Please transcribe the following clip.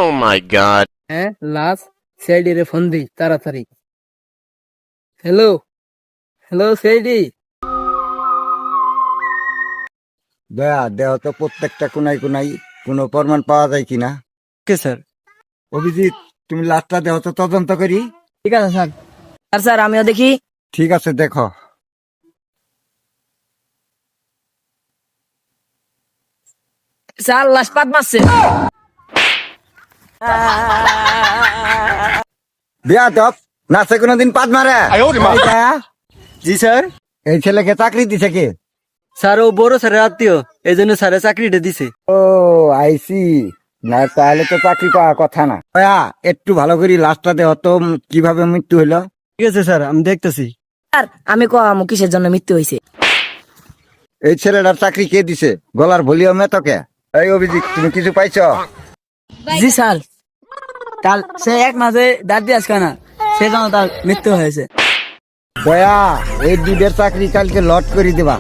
Oh my god. হ্যাঁ last CID রে phone দি তাড়াতাড়ি। Hello hello CID. দয়া দেহ তো প্রত্যেকটা কোনায় কোনায় কোনো প্রমাণ পাওয়া যায় কিনা। Okay sir. অভিজিৎ, তুমি লাশটা দেহ তো তদন্ত করি। ঠিক আছে স্যার। আর স্যার আমিও দেখি। ঠিক আছে, দেখো। স্যার লাশ পাত মারছে। বেয়াদব, নাচে কোনোদিন পাদ মারে? এই দয়া, জি স্যার। এই ছেলেকে চাকরি দিছে কে? স্যার ও বড় স্যারের আত্মীয়, এই জন্য স্যারের চাকরিটা দিছে। ও আইসি, না তাহলে তো চাকরি পাওয়ার কথা না। দয়া, একটু ভালো করে লাশটা দেহ তো কিভাবে মৃত্যু হলো। ঠিক আছে স্যার, আমি দেখতেছি। স্যার আমি কম কিসের জন্য মৃত্যু হয়েছে। এই ছেলেটার চাকরি কে দিছে? গলার ভলিউম এতকে? এই অভিজিৎ, তুমি কিছু পাইছ? জি স্যার। কাল সে এক মাসে দাঁত দিয়ে আসবে না, সেজন্য তার মৃত্যু হয়েছে। দয়া, এই দুধের চাকরি কালকে লট করে দিবা।